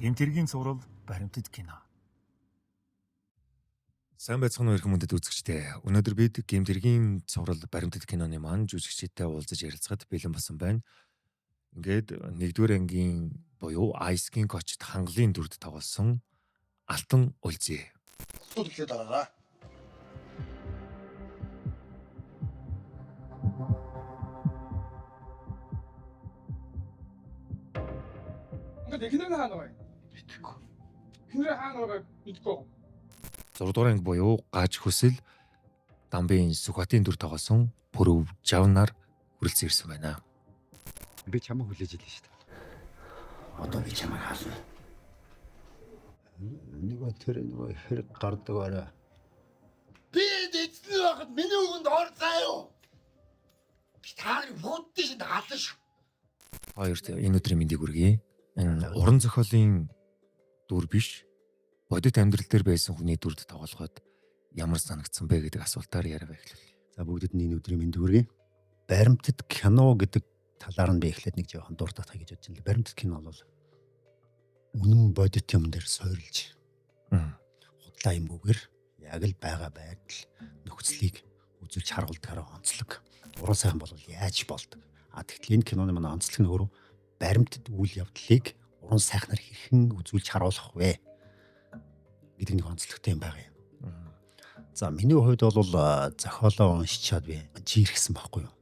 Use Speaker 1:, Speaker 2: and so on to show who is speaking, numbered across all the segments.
Speaker 1: Гэмтэргийн цуврал баримтат кино.
Speaker 2: Сайн байцгаана уу эрхэм хүндэт үзэгчдээ. Өнөөдөр бид Гэмтэргийн цуврал баримтат киноны маань жүжигчдтэй уулзаж ярилцахад бэлэн болсон байна. Ингээд 1-р ангийн буюу Ice-ийн кочд хангалын дүрд тоглосон Алтан Улзий.
Speaker 3: Тулхээ дараараа.
Speaker 4: Ингээд эхнэр нь хаана вэ?
Speaker 3: Битгэв.
Speaker 4: Эхнэр хаана вэ? Мэдгүй.
Speaker 2: 6-р анги буюу Гаж Хүсэл Дамбын Сүхбатын дүр тоглосон Пүрв Жавнаар хүрэлцэн ирсэн байна.
Speaker 5: Би чамайг хүлээж илээ шүү дээ.
Speaker 3: Одоо би чамайг хаална.
Speaker 5: Нөгөө хэрэг гардаг арай.
Speaker 3: Би эзэн байхад миний үгэнд орцаа юу? Би таарыг футдээ шинэ хаална шүү.
Speaker 2: Хоёрт энэ өдрийн мэндийг хүргэе. Энэ уран зохиолын дүр биш, бодит амьдрал дээр байсан хүний дүрд тоглоход ямар санагдсан бэ гэдэг асуултаар яриа эхлэв.
Speaker 5: За бүгдэд нь энэ өдрийн мэнд хүргэе. Баримтат кино гэдэг талаар нь би эхлээд нэг жоохон дуртах гэж бодож байна. Баримтат кино бол үнэн бодит юм дээр суурилж худлаа юмгүйгээр яг л байгаа байдал нөхцөлийг үзүүлж харуулдагаараа онцлог. Уран сайхан бол яаж болдог? Тэгтэл энэ киноны манай онцлог нь өөрөө баримтат үйл явдлыг уран сайхнаар хэрхэн үзүүлж харуулах вэ гэдэг нэг онцлогтой юм байгаа юм. За миний хувьд бол зохиолоо уншичаад би жиргсэн байхгүй юу?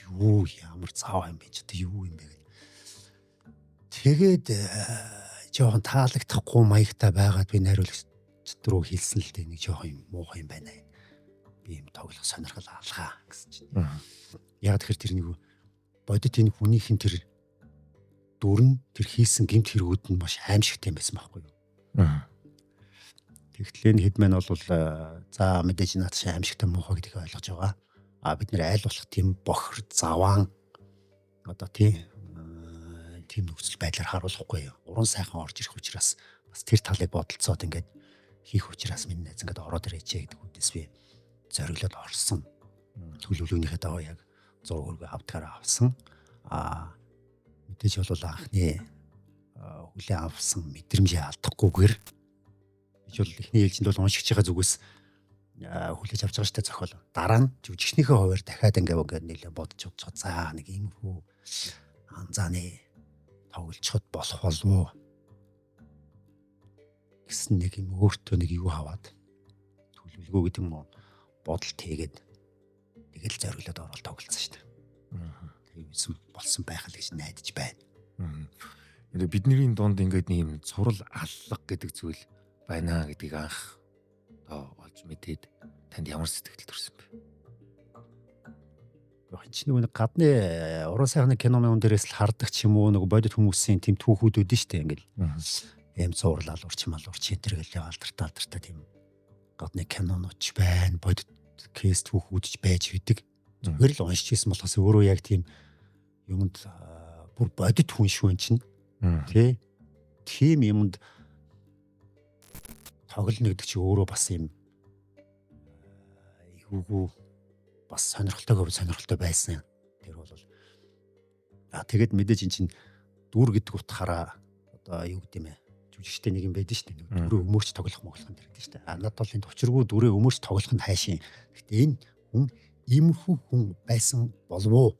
Speaker 5: Юу ямар цаав юм бэ ч юу юм бэ гэдэг. Тэгээд жоохон таалагдахгүй маягтай байгаад би найруулагч руу хэлсэн л дээ нэг жоохон юм муухай юм байна. Би юм тоглох сонирхол алгаа гэсэн чинь. Яг тэр нэг бодит энэ хүнийхэн тэр дүрн тэр хийсэн гэмт хэрэгүүд нь маш аимшигтай юм байсан байхгүй юу? Тэгтэл энэ хэдмэн бол за мэдээж наад шиг аимшигтай муухай гэдгийг ойлгож байгаа. Бид нэр айл болох тийм бохир заваан одоо тийм нөхцөл байдлаар харуулахгүй юу? Уран сайхан орж ирэх учраас бас тэр талыг бодолцоод ингээд хийх учраас миний найз ингээд ороод ирээчээ гэдэг үгдээс би зориглоод орсон. Төлөвлөгөөнийхээ дагуу яг 100 хөргөө авдгаараа авсан. Мэдээж бол анхны хүлээн авсан мэдрэмжээ алдахгүйгээр би бол эхний ээлжинд бол уншигч байгаа зүгээс хүлээж авч байгаа штэ зохиол. Дараа нь жүжигчнийхээ хувьд дахиад ингээд нэлээд бодож бодцоо за нэг юм хүү анзааны тоглолцоход болох болов гэсэн нэг юм өөртөө нэг юу хаваад төлөвлөгөө гэдэг юм уу бодолт хийгээд тэгэл зориглоод ороод тоглолцсон шүү дээ. Тэгсэн болсон байх л гэж найдаж байна.
Speaker 2: Бидний дунд ингээд нэм цуврал аллах гэдэг зүйл байна гэдгийг анх олж мэдээд танд ямар сэтгэл төрсөн бэ?
Speaker 5: Чи нэг гадны уран сайхны киноны дээрээс л хардаг ч юм уу нэг бодит хүмүүсийн тийм түүхүүд үүдэн штэ ингээл ийм цуврал алуурч энэ гэл алдартай тийм гадны кинонууд ч байна бодит кейс түүхүүд ч байж идэг. Зүгээр л уншиж ирсэн болохоос өөрөө яг тийм юмд бүр бодит хүн шүү энэ чинь тий тийм юмд тоглоно гэдэг чи өөрөө бас юм ийгүү бас сонирхолтой байсан. Тэр бол тэгээд мэдээж эн чинь дүр гэдэг утгаараа одоо юу гэдэг юм бэ? Жүжигчтэй нэг юм байдаг шүү дээ. Дүрээ өмөрч тоглох моглох юм гэдэг шүү дээ. Надад бол энэ учиргүй дүрээ өмөрч тоглох нь хайшин. Гэхдээ энэ хүн иймэрхүү хүн байсан болов уу?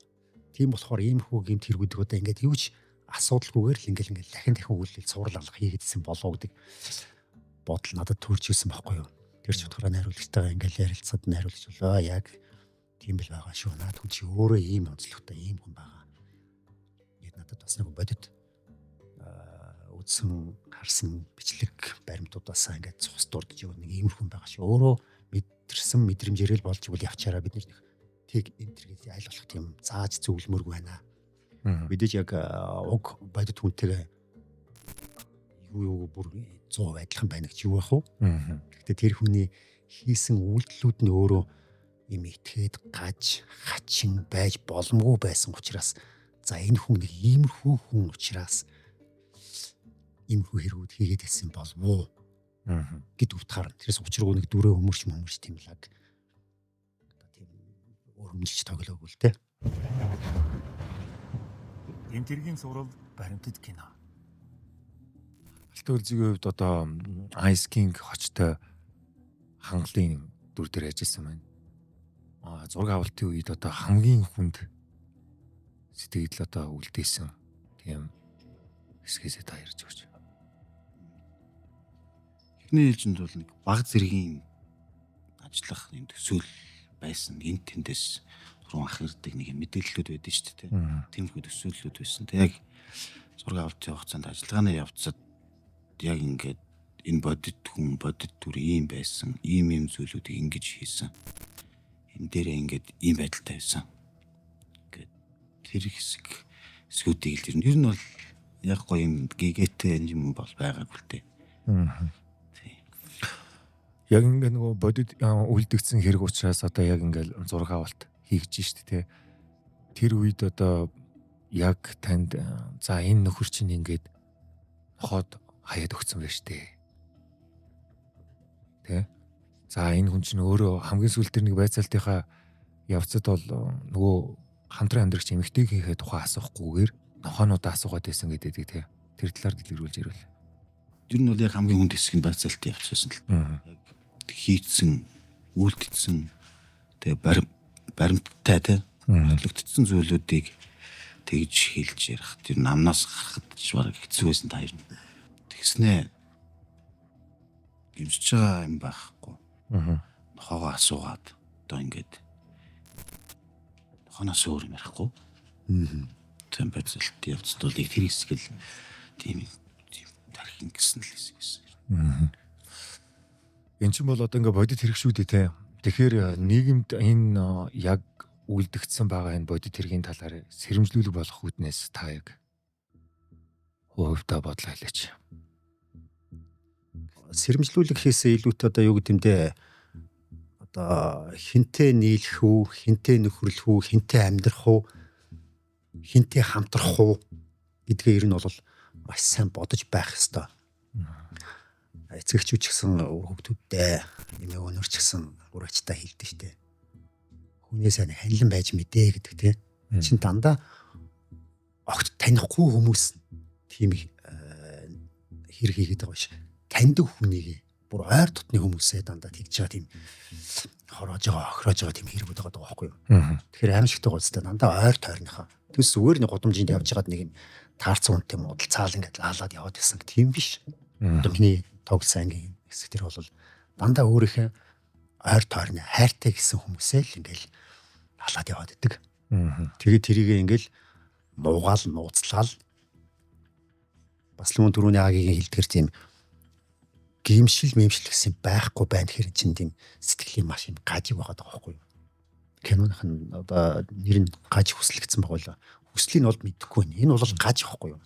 Speaker 5: Тийм болохоор иймэрхүү гэмт хэрэгүүдийг одоо ингээд юу ч асуудалгүйгээр л ингээд дахин үйлдэл цуврал алга хийгээдсэн болов уу гэдэг бодол надад төрж ирсэн байхгүй юу? Тэр ч утгаараа найруулагчтайгаа ингээд ярилцаад найруулагч болоо яг тийм бил байгаа шүү. Наад хүн чи өөрөө ийм онцлогтой ийм хүн байгаа. Яг надад бас нэг бодит үдсэн харсан бичлэг баримтуудаасаа ингээд цус дурдж явах нэг ийм хүн байгаа шүү. Өөрөө мэдэрсэн мэдрэмжээрэл болж игэл явчаараа бид нэг тэг энтергээд айл болох тийм зааж зөвлөмөргүй байна. Мэдээж яг уг бодит хүнтэйгээ юу бүр 100% адилхан байна гэж юу байх вэ? Гэхдээ тэр хүний хийсэн үйлдэлүүд нь өөрөө юм итгээд гаж хачин байж боломгүй байсан учраас за энэ хүн нэг иймэрхүү хүн учраас иймэрхүү хэрэгүүд хийгээд байсан болов уу гэд утгаар тэрс учиргүй нэг дүрээ өмөрч тийм лаг одоо тийм өрөмжилж тоглоог л те.
Speaker 1: Гэмтэргийн цуврал баримтат кино.
Speaker 2: Худалдаа үлзгийн хувьд одоо Ice King хочтой хангалын дүр дээр ажилласан байна. Зураг авалтын үед одоо хамгийн хүнд сэтгэл одоо үлдээсэн тийм хэсгээсээ та ярьж өгч.
Speaker 6: Эхний ээлжинд бол нэг баг зэргийн ажиллах юм төсөөл байсан. Энд тэндээс руу ах ирдэг нэг мэдээллүүд байдсан шүү дээ. Тиймэрхүү төсөөллүүд байсан. Тэг яг зураг авалтын хугацаанд ажиллагааны явцад яг ингээд энэ бодит хүн бодит төр ийм байсан. Ийм зүйлүүдийг ингэж хийсэн. Энэ дээрээ ингээд ийм байдалтай байсан. Ингээд тэр хэсгүүдийг л ер нь бол яг гоё юм гэгээтэй юм бол байгаагүй л дээ.
Speaker 2: Яг ингээд нөгөө бодит үлдэгдсэн хэрэг учраас одоо яг ингээд зураг авалт хийж штэ тэ. Тэр үед одоо яг танд за энэ нөхөр чинь ингээд хоод хаяад өгсөн байж тээ. Тэ. За энэ хүн чинь өөрөө хамгийн сүүл дээр нэг байцаалтынхаа явцад бол нөгөө хамтран амьдрагч эмэгтэйгийнхээ тухай асуухгүйгээр нохоонуудаа асуугаад байсан гэдэг тэ. Тэр талаар дэлгэрүүлж ирвэл.
Speaker 6: Ер нь бол яг хамгийн хүнд хэсэг нь байцаалтын явц байсан л. Яг хийцэн, үйлдэлсэн тэгээ баримттай тэ хөтлөгдсөн зүйлүүдийг тэгж хэлж ярих. Тэр намнаас гарахд бараг хэцүү байсан та юм. Тэгснэ гимсэж байгаа юм байхгүй. Нохоогоо асуугаад одоо ингээд нохоноос өөр юм ярихгүй. Тийм байцаалт явцд бол их тэр хэсгэл тийм тархин гэсэн л хэсэг байсан.
Speaker 2: Энд чинь бол одоо ингээд бодит хэрэг шүү дээ те. Тэгэхээр нийгэмд энэ яг үлдэгдсэн байгаа энэ бодит хэргийн талаар сэрэмжлүүлэг болох үүднээс та яг хувьдаа бодлоо хэлээч.
Speaker 5: Сэрэмжлүүлэг хийсээ илүүтэй одоо юу гэмдэ одоо хинтээ нийлэх үү, хинтээ нөхөрлөх үү, хинтээ амьдрах үү, хинтээ хамтрах уу гэдгээ ер нь бол маш сайн бодож байх ёстой. Эцэгчүүд ч гэсэн хүүхдүүдтэй нэмээ өнөрч гэсэн урагчтай хэлдэг штэ. Хүнээ сайн ханилан байж мэдээ гэдэг тийм. Чин дандаа огт танихгүй хүмүүс тийм хэрэг хийгээд байгаа биш. Таньдаг хүнийг бүр ойр дотны хүмүүсээ дандаа тэгж байгаа тийм хороож байгаа, охироож байгаа тийм хэрэг байгаа байхгүй юу. Тэгэхээр аимшигтай гоцтой дандаа ойр тойрныхаа. Тэс зүгээр нэг гудамжинд явж байгаад нэг юм таарцсан үнтэй модал цаал ингээд лаалаад яваад байсан тийм биш. Одоо миний тогс ангийн хэсэг тэр бол дандаа өөрийнхөө ойр тойрны хайртай гэсэн хүмүүсээ л ингээл халаад яваад идэг. Тэгээд тэрийг ингээл нуугаал нууцлал бас л түрүүний агийн хэлдгэр тийм гимшил мэмшил гэсэн байхгүй байна хэрэг чинь тийм сэтгэлийн маш юм гажиг байгаад байгаа байхгүй юу. Киноных нь одоо нэр нь гаж хүслэгдсэн байгаа л хүслийг нь бол мэдэхгүй байна. Энэ бол гаж байхгүй юу.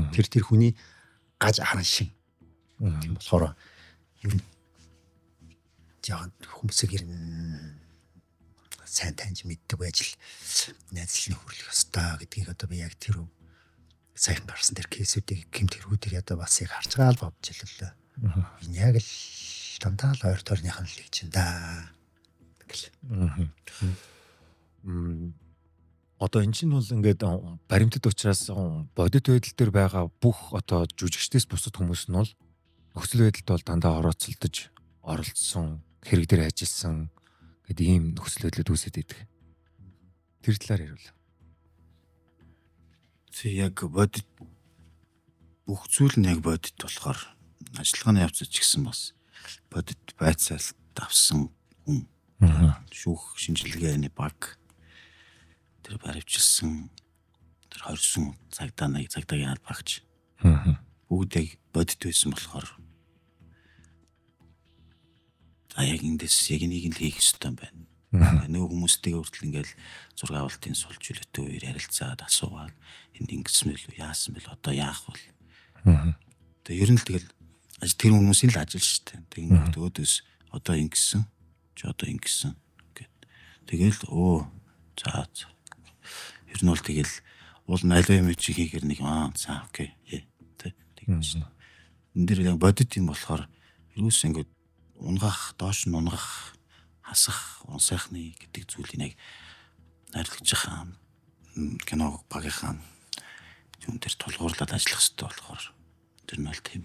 Speaker 5: Тэр хүний гаж хаан шин. Тийм болохоор ер нь яг хүмүүсийг ер нь сайн таньж мэддэг байж л найзлын хөрлөх ёстой гэдгийг одоо би яг тэр сайн гарсан тэр кейсүүдийг гэмтэрүүдийг одоо бас яг харж байгаа л бодож илээ. Энэ яг л дандаа л ойр тойрных нь л гэж юм да.
Speaker 2: Одоо эн чинь бол ингээд баримтат учраас бодит байдал дээр байгаа бүх одоо жүжигчдээс бусад хүмүүс нь бол нөхцөл байдалд бол дандаа орооцолдож оролцсон хэрэг дээр ажилласан гэдэг ийм нөхцөл байдлууд үүсээд идэг. Тэр талаар ярил.
Speaker 6: Тэг яг бодит бүх зүйл нь яг бодит болохоор ажиллагааны явцад ч гэсэн бас бодит байцаалт авсан хүн шүүх шинжилгээний баг тэр баривчилсан тэр хорьсон цагдаагийн багч бүгд яг бодит байсан болохоор яг эндээс яг энийг л хийх ёстой юм байна. Нөгөө хүмүүстэйгээ хүртэл ингээл зураг авалтын сул жилеттэй үеэр ярилцаад асуугаад энд ингэсэн мэл үү яасан бэл одоо яах вэ? Тэгээ ер нь л тэгэл тэр хүмүүсийн л ажил шүү дээ. Тэгээд өөдөөс одоо ингэсэн чи одоо ингэсэн гэд. Тэгэл за ер нь бол тэгэл уул альва юм чи хийхээр нэг за окей тэгнэ шүү дээ. Энд дэр яг бодит юм болохоор юус ингээд унгах доош нь унгах хасах унсайхны гэдэг зүйлийг яг найрлагч хаан кино багийнхаа юм дээр тулгуурлаад ажиллах хэрэгтэй болохоор тэр нь бол тийм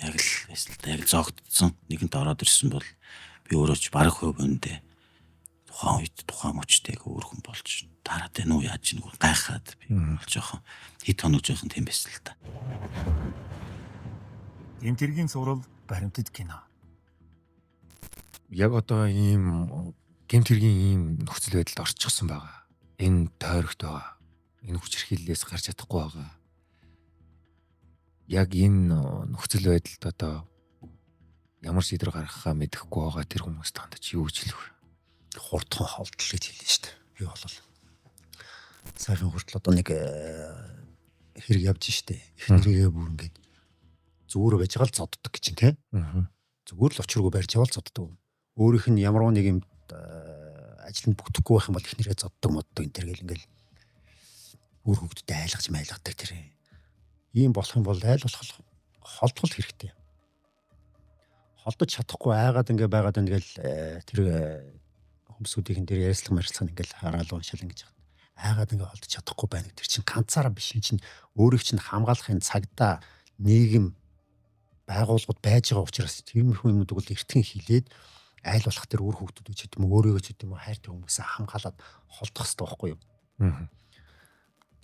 Speaker 6: Яг л байсан л да. Яг зогтсон. Нэгэнт ороод ирсэн бол би өөрөө ч бараг хувь өндөө тухайн үед тухайн мөчтэй өөр хүн болж дараад байна уу яаж нэг гайхаад би бол жоохон хэд хоног жоохон тийм байсан л да.
Speaker 1: Гэмтэргийн цуврал баримтат кино.
Speaker 2: Яг одоо ийм гэмтэргийн ийм нөхцөл байдалд орчихсон байгаа. Энэ тойрогт байгаа. Энэ хүч хэрхийллээс гарч чадахгүй байгаа. Яг энэ нөхцөл байдалд одоо ямар шийдвэр гаргахаа мэдэхгүй байгаа тэр хүмүүст хандаж юу гэж хэлэх вэ?
Speaker 5: Хурдхан холдол гэж хэлнэ шүү дээ. Би бол сайхан хүртэл одоо нэг хэрэг явж штэ. Их нэрээ бүр ингээд зүгээр байж байгаа л зодддаг гэж тийм. Зүгээр л очиргүй барьж явал зодддаг. Өөрийнх нь ямар нэг юм ажил нь бүгдэхгүй байх юм бол их нэрээ зоддог моддог энэ төр гэл ингээл өөр хөвгдөд айлгаж майлгадаг тэр. Ийм болох юм бол айл болох холдгол хэрэгтэй. Холдож чадахгүй айгаад ингээ байгаад ингээл тэр хүмүүсүүдийн дээр ярьслах марилцах ингээл хараал уншаал ингэж байна. Айгаад ингээ холдож чадахгүй байна. Тэр чинь ганцаараа биш чинь өөрийг чинь хамгаалахын цагдаа нийгэм байгууллагууд байж байгаа учраас тиймэрхүү юмнуудыг бол эртхэн хилээд айл болох тэр өөр хөвгтүүд ч гэдэм өөрийгөө ч гэдэм хайртай хүмүүсээ хамгаалаад холдох хэрэгтэй байхгүй юу?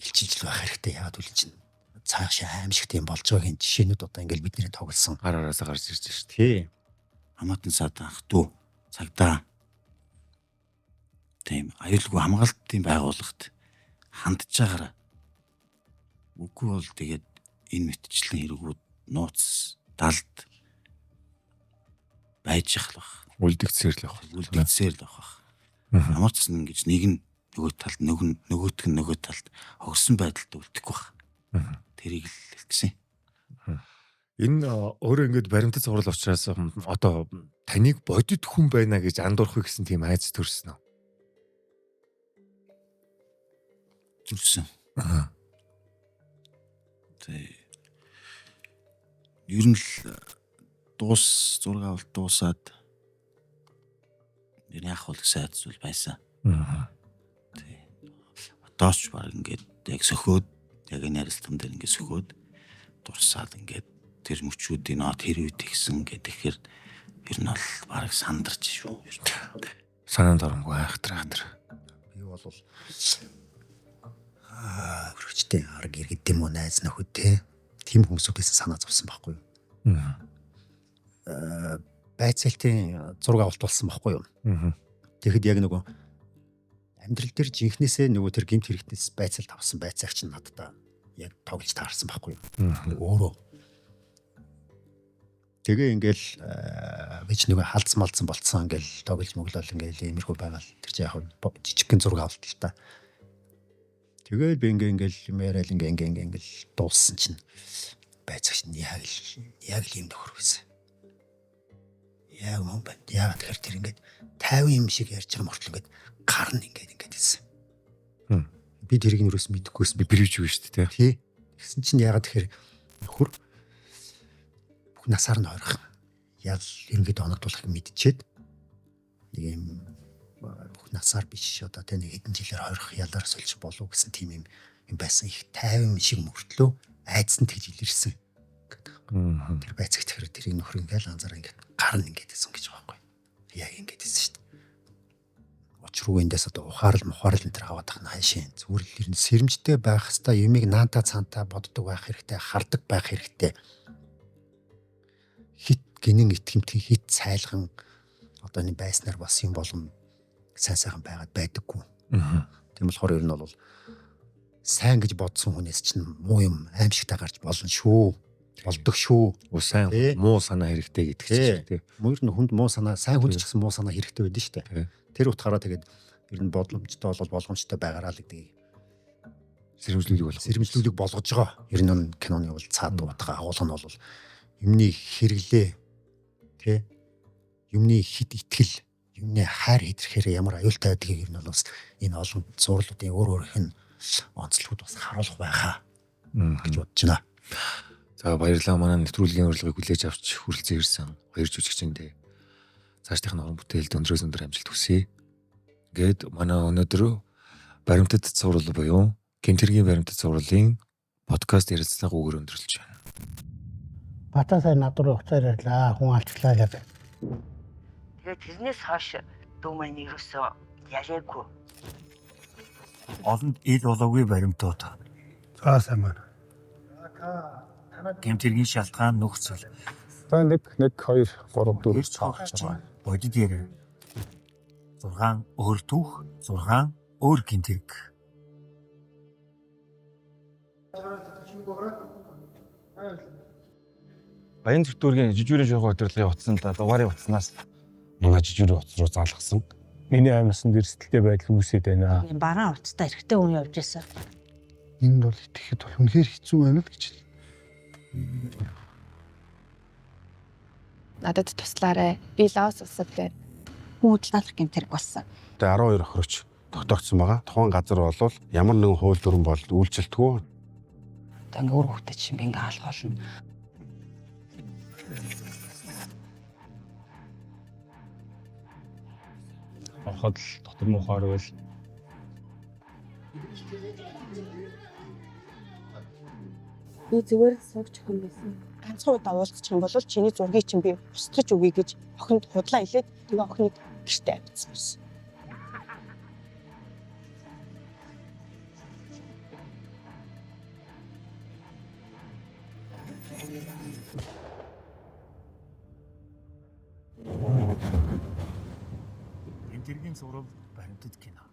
Speaker 5: Илчилж байх хэрэгтэй. Яагаад үл чинь цааш аимшигт юм болж байгаагийн жишээнүүд одоо ингээл бидний тоглосон.
Speaker 2: Араасаа гарч ирж шүү дээ.
Speaker 5: Тий.
Speaker 6: Хамаатан саад ах トゥ цагдаа тийм аюулгүй хамгаалтын байгууллагт хандж байгаараа үгүй бол тэгээд энэ мэтчлэн хэрэгүүд нууц далд байж ахлах
Speaker 2: Үлдэгцээр л явах.
Speaker 6: үлдээсээр л авах. Хамаарч ингэж нэг нь нөгөө талд нөгөөтг нь нөгөө талд хогсон байдалд үлдэхгүй байх. Тэрийг л хэлсэн.
Speaker 2: Энэ өөрөө ингээд баримтат цуврал учраас одоо таныг бодит хүн байна гэж андуурах гэсэн тийм айц төрсөн үү?
Speaker 6: Зүрсэн. Тэ ер нь л зураг авалт дуусаад ер нь яах вэ гэсэн айц зүйл байсан. Тэ одооч баг ингээд яг сөхөөд яг энэ ярилцлаган дээр ингээд сөхөөд дурсаад ингээд тэр мөчүүдийн тэр үед ихсэн гэхээр ер нь бол баг сандарч шүү.
Speaker 2: Санаанд оромгүй айхтрах тэр.
Speaker 5: Би бол өргөчтэй арга иргэд юм уу найз нөхөд тийм хүмүүсүүдээс санаа зовсон байхгүй юу? Байцаалтын зураг авалт болсон байхгүй юу? Тэгэхэд яг нөгөө амьдрал дээр жинхнээсээ нөгөө тэр гэмт хэрэгтнээс байцаалт авсан байцаагч нь надад яг тоглож таарсан байхгүй юу? Өөрөө. Тэгээ ингээл бич нөгөө халдсан малцсан болцсон ингээл тоглож моглол ингээл иймэрхүү байгаал тэр чинь яг жижигхэн зураг авалт л та. Тэгээд би ингээл юм яриад ингээл дууссан чинь байцаагч нь яг л юм нөхөр байсан. Яг юм байна. Яг тэгэхээр тэр ингээд 50 юм шиг ярьж байгаа мөртлөө ингээд гарна ингээд хэлсэн. Би тэрийг нүрээс мэдэхгүйс
Speaker 2: Би бэрвж юу шүү дээ.
Speaker 5: тий. Тэгсэн чинь ягаад тэгэхээр нөхөр бүх насаар нь ойрох. Яг ингээд оногдуулах мэдчихэд нэг юм бүх насаар биш одоо тэ нэг хэдэн жилээр ойрох ялаар сольж болов гэсэн тийм юм байсан. Их 50 шиг мөртлөө айдсан тэгж илэрсэн. Тэр байцагт хэрэг тэрийг нөхөр ингээл анзаараа ингээд гарна ингээд хэлсэн гэж байгаа байхгүй. Яг ингээд хэлсэн шүү дээ. Очруу эндээс одоо ухаарл энэ төр аваад тах нь хайшин. Зүгээр л ер нь сэрэмжтэй байх хэвээр юмыг наанта цаантаа боддог байх хэрэгтэй, хардаг байх хэрэгтэй. Хит гинэн итгэмтгий хит цайлган одоо энэ байснаар бас юм болгон сайн сайхан байгаад байдаггүй. Тийм болохоор ер нь бол сайн гэж бодсон хүнээс чинь муу юм аимшигтай гарч болно шүү. Болдог шүү.
Speaker 2: Сайн муу санаа хэрэгтэй гэдэг чинь тий.
Speaker 5: Мөр нь хүнд муу санаа, сайн хүнд ч гэсэн муу санаа хэрэгтэй байдаг шүү дээ. Тэр утгаараа тэгээд ер нь боломжтой бол болгоомжтой байгаараа л гэдэг сэрэмжлүүлэг болгож байгаа. Ер нь киноны бол цаад утга агуулга нь бол юмны хэрэглээ тий. Юмны хит итгэл, юмны хайр хэтрэхээр ямар аюултай байдгийг ер нь бас энэ олон зурлуудын өөрийнх нь онцлогуд бас харуулах байхаа гэж бодож байна.
Speaker 2: За баярлалаа манай нэвтрүүлгийн урилгыг хүлээж авч хүрэлцэн ирсэн хоёр жүжигчэндээ цаашдынх нь уран бүтээлд өндрөөс өндөр амжилт хүсье. Ингээд манай өнөөдөр баримтат цуврал буюу гэмтэргийн баримтат цувралын подкаст ярилцлага өгөр өндөрлөж байна.
Speaker 5: Батан сайн над руу уцаар ирлээ. Хүн алчлаа гэдэг.
Speaker 7: Тэгээд тэрнээс хойш дүү маань ерөөсөө ялээгүй.
Speaker 1: Олонд ил болоогүй баримтууд.
Speaker 5: За сайн байна.
Speaker 1: Гэмтэргийн шалтгаан нөхцөл.
Speaker 8: За 1 2 3 4
Speaker 1: Гэр цогч бодит ярэ. 6 өөр түүх, 6 өөр гэмтэрг.
Speaker 9: Баян зөвтгөргийн жижүүрийн шуурга удирдлагын утсан дугаарыг утснаас манай жижүүрийн утас руу залгасан.
Speaker 8: Миний аймагсанд эрсдэлтэй байдал үүсэж байна.
Speaker 7: Бараан утастай эрэгтэй хүн явж байсан.
Speaker 8: Энд бол итгэхэд бол үнэхээр хэцүү байна л гэж.
Speaker 10: Надад туслаарай. Би Лаос улсад байна.
Speaker 7: Хуудлах гэмтэрэг болсон.
Speaker 9: Тэгээ 12 охирч тогтоогдсон байгаа. Тухайн газар бол ямар нэгэн хууль дүрэн бол үйлчлэлтгүй.
Speaker 7: Одоо ингээ өөр хөвгтэй чинь би ингээ алах болно.
Speaker 8: Ороход л дотор муухаар байл.
Speaker 10: Би зүгээр суугч хүн байсан.
Speaker 11: Ганцхан удаа уулзчих юм бол чиний зургийг чинь би устгаж өгье гэж охинд худлаа хэлээд тэгээ охиныг гэртээ авчихсан байсан.
Speaker 1: Гэмтэргийн зураг баримтат кино.